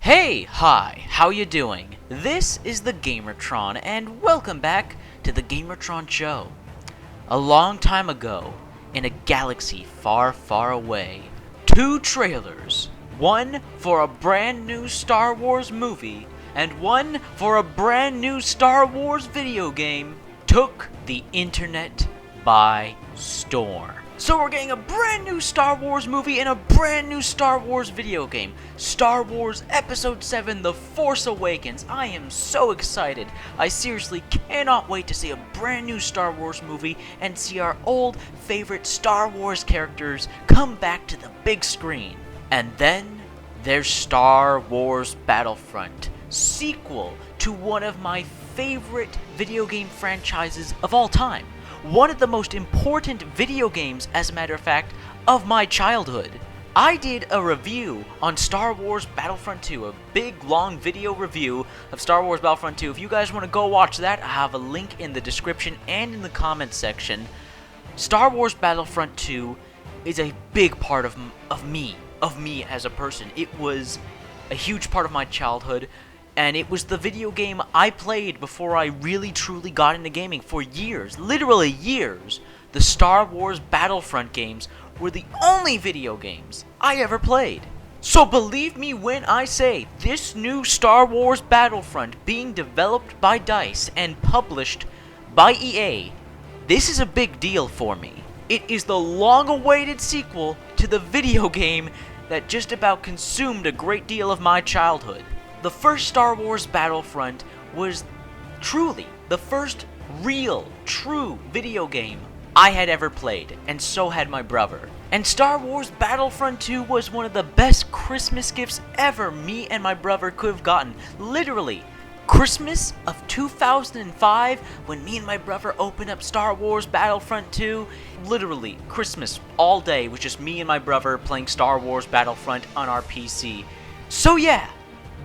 Hi, how you doing? This is the Gamertron, and welcome back to the Gamertron Show. A long time ago, in a galaxy far, far away, two trailers, one for a brand new Star Wars movie, and one for a brand new Star Wars video game, took the internet by storm. So we're getting a brand new Star Wars movie and a brand new Star Wars video game. Star Wars Episode 7, The Force Awakens. I am so excited. I seriously cannot wait to see a brand new Star Wars movie and see our old favorite Star Wars characters come back to the big screen. And then there's Star Wars Battlefront, sequel to one of my favorite video game franchises of all time. One of the most important video games, as a matter of fact, of my childhood. I did a review on Star Wars Battlefront 2, a big, long video review of Star Wars Battlefront 2. If you guys want to go watch that, I have a link in the description and in the comments section. Star Wars Battlefront 2 is a big part of me as a person. It was a huge part of my childhood. And it was the video game I played before I really truly got into gaming for years, literally years. The Star Wars Battlefront games were the only video games I ever played. So believe me when I say this new Star Wars Battlefront being developed by DICE and published by EA, this is a big deal for me. It is the long-awaited sequel to the video game that just about consumed a great deal of my childhood. The first Star Wars Battlefront was truly the first real, true video game I had ever played, and so had my brother. And Star Wars Battlefront 2 was one of the best Christmas gifts ever me and my brother could have gotten. Literally, Christmas of 2005, when me and my brother opened up Star Wars Battlefront 2, literally, Christmas all day was just me and my brother playing Star Wars Battlefront on our PC. So yeah,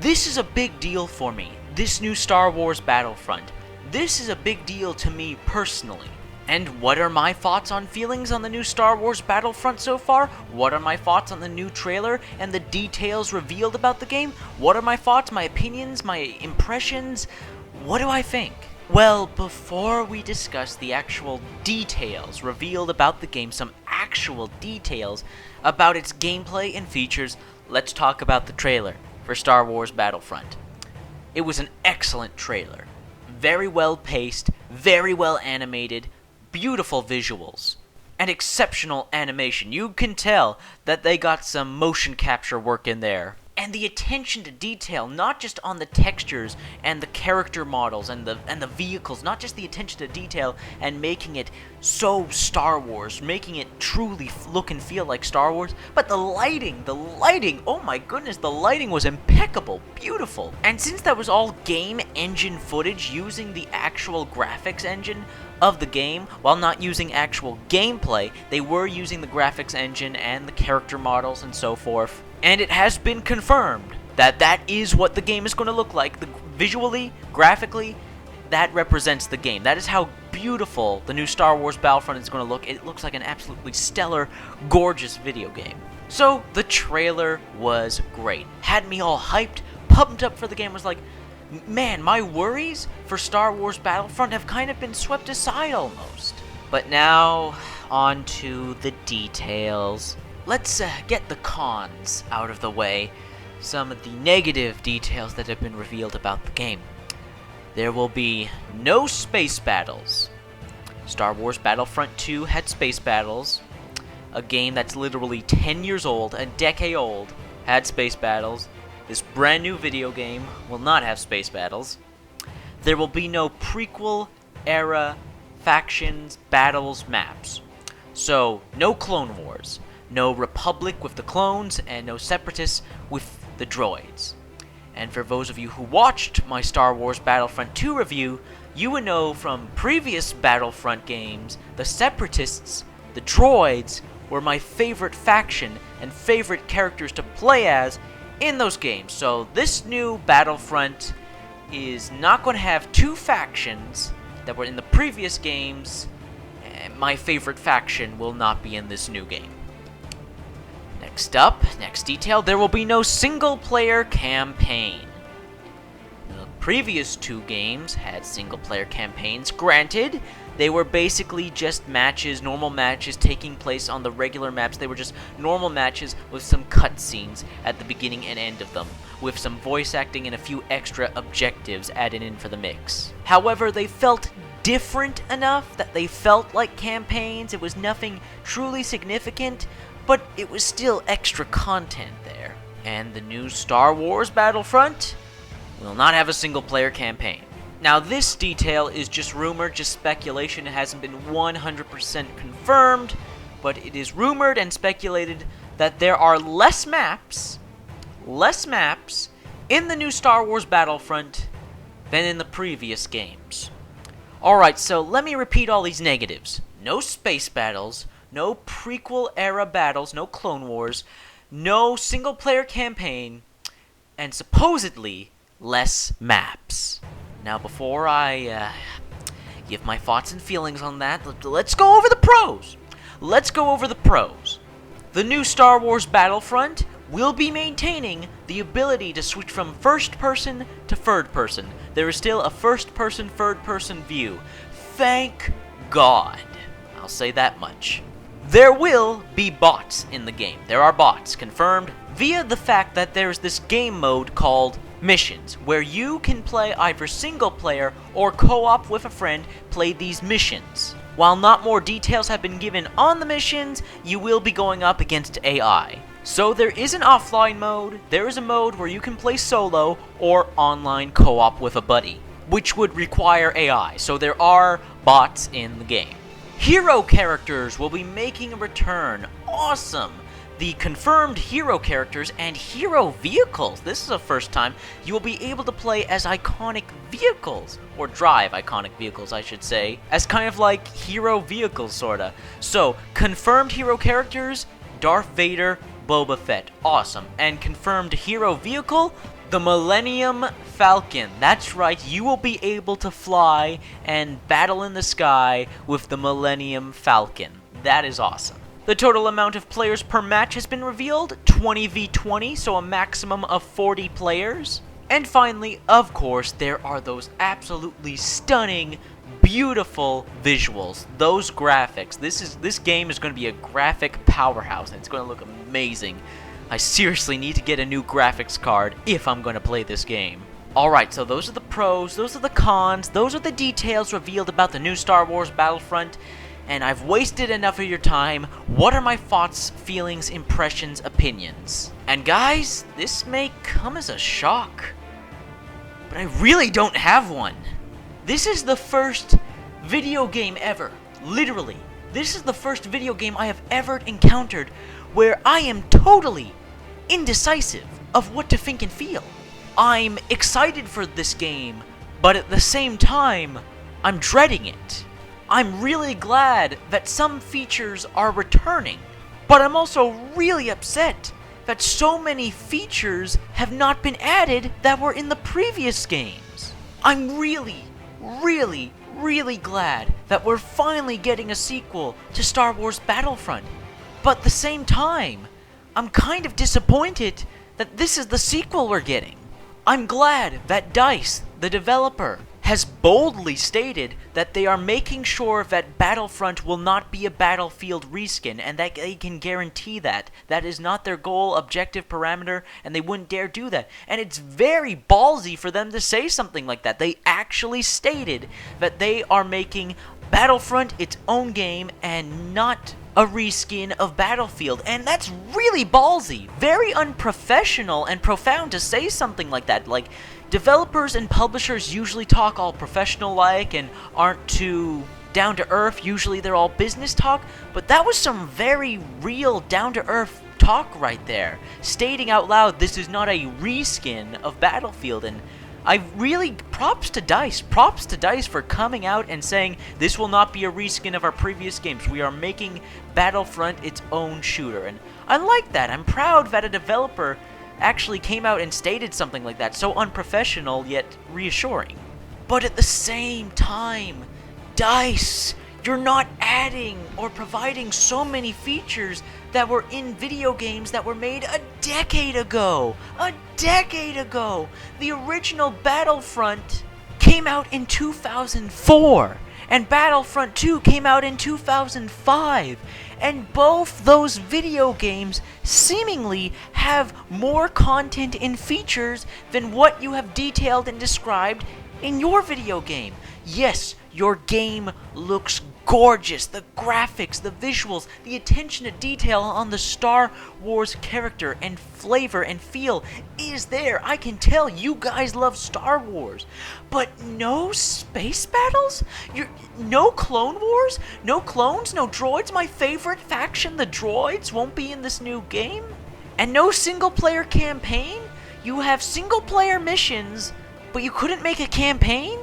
this is a big deal for me, this new Star Wars Battlefront. This is a big deal to me personally. And what are my thoughts on feelings on the new Star Wars Battlefront so far? What are my thoughts on the new trailer and the details revealed about the game? What are my thoughts, my opinions, my impressions? What do I think? Well, before we discuss the actual details revealed about the game, some actual details about its gameplay and features, let's talk about the trailer for Star Wars Battlefront. It was an excellent trailer. Very well paced, very well animated, beautiful visuals, and exceptional animation. You can tell that they got some motion capture work in there. And the attention to detail, not just on the textures and the character models and the vehicles, not just the attention to detail and making it so Star Wars, making it truly look and feel like Star Wars, but the lighting, oh my goodness, the lighting was impeccable, beautiful. And since that was all game engine footage using the actual graphics engine of the game, while not using actual gameplay, they were using the graphics engine and the character models and so forth. And it has been confirmed that that is what the game is going to look like. Visually, graphically, that represents the game. That is how beautiful the new Star Wars Battlefront is going to look. It looks like an absolutely stellar, gorgeous video game. So, the trailer was great. Had me all hyped, pumped up for the game. Was like, man, my worries for Star Wars Battlefront have kind of been swept aside almost. But now, on to the details. Let's get the cons out of the way, some of the negative details that have been revealed about the game. There will be no space battles. Star Wars Battlefront 2 had space battles. A game that's literally 10 years old, a decade old, had space battles. This brand new video game will not have space battles. There will be no prequel era factions, battles, maps. So, no Clone Wars. No Republic with the clones, and no Separatists with the droids. And for those of you who watched my Star Wars Battlefront 2 review, you would know from previous Battlefront games, the Separatists, the droids, were my favorite faction and favorite characters to play as in those games. So this new Battlefront is not going to have two factions that were in the previous games. My favorite faction will not be in this new game. Next detail, there will be no single-player campaign. The previous 2 games had single-player campaigns. Granted, they were basically just matches, normal matches taking place on the regular maps. They were just normal matches with some cutscenes at the beginning and end of them, with some voice acting and a few extra objectives added in for the mix. However, they felt different enough that they felt like campaigns. It was nothing truly significant, but it was still extra content there. And the new Star Wars Battlefront will not have a single-player campaign. Now, this detail is just rumor, just speculation. It hasn't been 100% confirmed, but it is rumored and speculated that there are less maps in the new Star Wars Battlefront than in the previous games. Alright, so let me repeat all these negatives. No space battles, no prequel-era battles, no Clone Wars, no single-player campaign, and supposedly less maps. Now, before I give my thoughts and feelings on that, let's go over the pros. The new Star Wars Battlefront will be maintaining the ability to switch from first person to third person. There is still a first person, third person view. Thank God. I'll say that much. There will be bots in the game. There are bots, confirmed, via the fact that there's this game mode called missions, where you can play either single player or co-op with a friend, play these missions. While not more details have been given on the missions, you will be going up against AI. So there is an offline mode, there is a mode where you can play solo or online co-op with a buddy, which would require AI, so there are bots in the game. Hero characters will be making a return. Awesome! The confirmed hero characters and hero vehicles. This is the first time you will be able to play as iconic vehicles, or drive iconic vehicles, I should say, as kind of like hero vehicles, sorta. So, confirmed hero characters, Darth Vader, Boba Fett. Awesome. And confirmed hero vehicle, the Millennium Falcon. That's right, you will be able to fly and battle in the sky with the Millennium Falcon. That is awesome. The total amount of players per match has been revealed, 20v20, so a maximum of 40 players. And finally, of course, there are those absolutely stunning, beautiful visuals, those graphics. This game is going to be a graphic powerhouse, and it's going to look amazing. I seriously need to get a new graphics card if I'm going to play this game. Alright, so those are the pros, those are the cons, those are the details revealed about the new Star Wars Battlefront. And I've wasted enough of your time. What are my thoughts, feelings, impressions, opinions? And guys, this may come as a shock, but I really don't have one. This is the first video game ever, literally. This is the first video game I have ever encountered where I am totally indecisive of what to think and feel. I'm excited for this game, but at the same time, I'm dreading it. I'm really glad that some features are returning, but I'm also really upset that so many features have not been added that were in the previous games. I'm really glad that we're finally getting a sequel to Star Wars Battlefront, but at the same time, I'm kind of disappointed that this is the sequel we're getting. I'm glad that DICE, the developer, has boldly stated that they are making sure that Battlefront will not be a Battlefield reskin, and that they can guarantee that. That is not their goal, objective, parameter, and they wouldn't dare do that. And it's very ballsy for them to say something like that. They actually stated that they are making Battlefront its own game and not a reskin of Battlefield, and that's really ballsy. Very unprofessional and profound to say something like that. Like, developers and publishers usually talk all professional-like and aren't too down-to-earth. Usually they're all business talk, but that was some very real down-to-earth talk right there, stating out loud this is not a reskin of Battlefield. And I really, props to DICE for coming out and saying this will not be a reskin of our previous games. We are making Battlefront its own shooter, and I like that. I'm proud that a developer actually came out and stated something like that, so unprofessional yet reassuring. But at the same time, DICE, You're not adding or providing so many features that were in video games that were made a decade ago. A decade ago! The original Battlefront came out in 2004, and Battlefront 2 came out in 2005. And both those video games seemingly have more content and features than what you have detailed and described in your video game. Yes, your game looks gorgeous. The graphics, the visuals, the attention to detail on the Star Wars character and flavor and feel is there. I can tell you guys love Star Wars. But no space battles? No Clone Wars? No clones? No droids? My favorite faction, the droids, won't be in this new game? And no single-player campaign? You have single-player missions, but you couldn't make a campaign?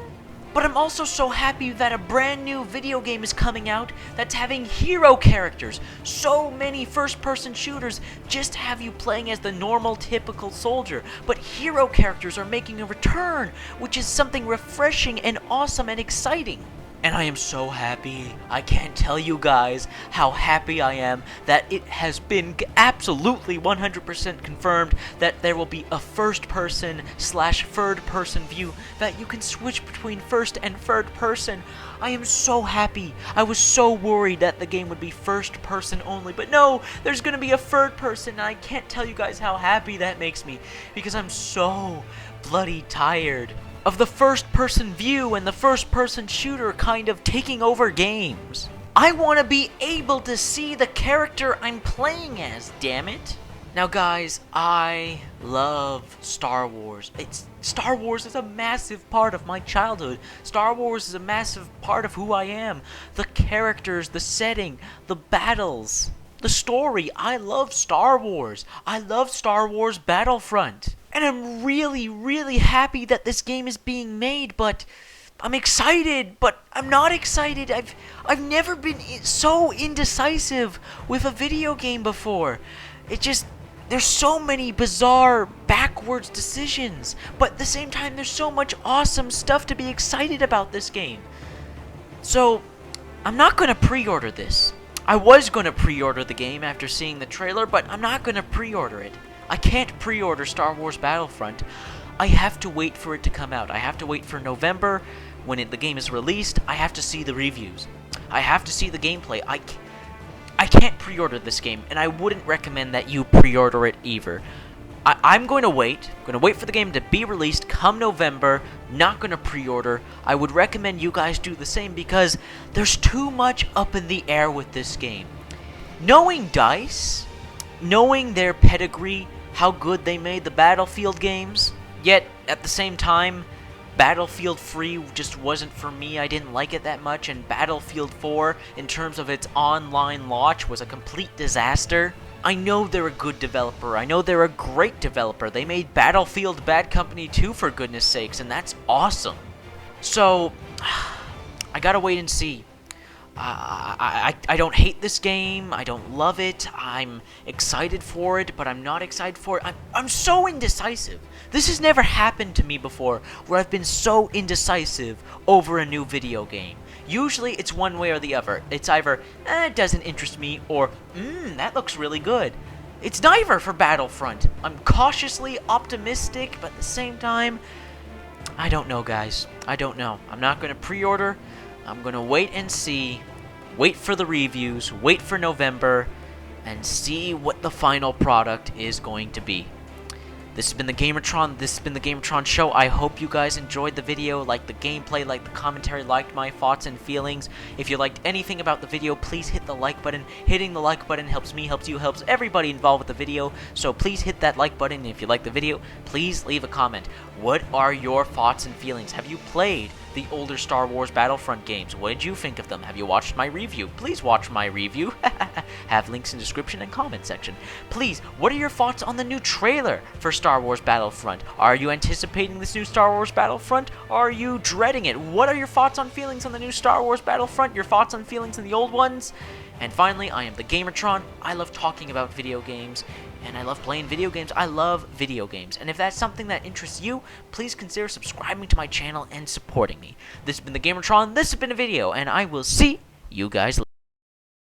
But I'm also so happy that a brand new video game is coming out that's having hero characters. So many first-person shooters just have you playing as the normal, typical soldier. But hero characters are making a return, which is something refreshing and awesome and exciting. And I am so happy. I can't tell you guys how happy I am that it has been absolutely 100% confirmed that there will be a first-person / third-person view, that you can switch between first and third person. I am so happy. I was so worried that the game would be first-person only, but no, there's going to be a third person, and I can't tell you guys how happy that makes me, because I'm so bloody tired of the first-person view and the first-person shooter kind of taking over games. I want to be able to see the character I'm playing as, damn it. Now guys, I love Star Wars. Star Wars is a massive part of my childhood. Star Wars is a massive part of who I am. The characters, the setting, the battles, the story. I love Star Wars. I love Star Wars Battlefront. And I'm really, really happy that this game is being made, but I'm excited, but I'm not excited. I've never been so indecisive with a video game before. There's so many bizarre, backwards decisions, but at the same time, there's so much awesome stuff to be excited about this game. So, I'm not going to pre-order this. I was going to pre-order the game after seeing the trailer, but I'm not going to pre-order it. I can't pre-order Star Wars Battlefront. I have to wait for it to come out. I have to wait for November when the game is released. I have to see the reviews. I have to see the gameplay. I can't pre-order this game, and I wouldn't recommend that you pre-order it either. I'm going to wait. I'm going to wait for the game to be released come November. Not going to pre-order. I would recommend you guys do the same because there's too much up in the air with this game. Knowing DICE, knowing their pedigree, how good they made the Battlefield games, yet at the same time, Battlefield 3 just wasn't for me. I didn't like it that much, and Battlefield 4, in terms of its online launch, was a complete disaster. I know they're a good developer. I know they're a great developer. They made Battlefield Bad Company 2, for goodness sakes, and that's awesome. So, I gotta wait and see. I don't hate this game. I don't love it. I'm excited for it, but I'm not excited for it. I'm so indecisive. This has never happened to me before, where I've been so indecisive over a new video game. Usually, it's one way or the other. It's either, it doesn't interest me, or, that looks really good. It's neither for Battlefront. I'm cautiously optimistic, but at the same time, I don't know, guys. I don't know. I'm not going to pre-order. I'm going to wait and see, wait for the reviews, wait for November, and see what the final product is going to be. This has been the Gamertron. This has been the Gamertron Show. I hope you guys enjoyed the video, liked the gameplay, liked the commentary, liked my thoughts and feelings. If you liked anything about the video, please hit the like button. Hitting the like button helps me, helps you, helps everybody involved with the video. So please hit that like button. If you like the video, please leave a comment. What are your thoughts and feelings? Have you played the older Star Wars Battlefront games? What did you think of them? Have you watched my review? Please watch my review. Have links in description and comment section. Please, what are your thoughts on the new trailer for Star Wars Battlefront? Are you anticipating this new Star Wars Battlefront? Are you dreading it? What are your thoughts on feelings on the new Star Wars Battlefront? Your thoughts on feelings on the old ones? And finally, I am the Gamertron. I love talking about video games, and I love playing video games. I love video games. And if that's something that interests you, please consider subscribing to my channel and supporting me. This has been the Gamertron. This has been a video, and I will see You guys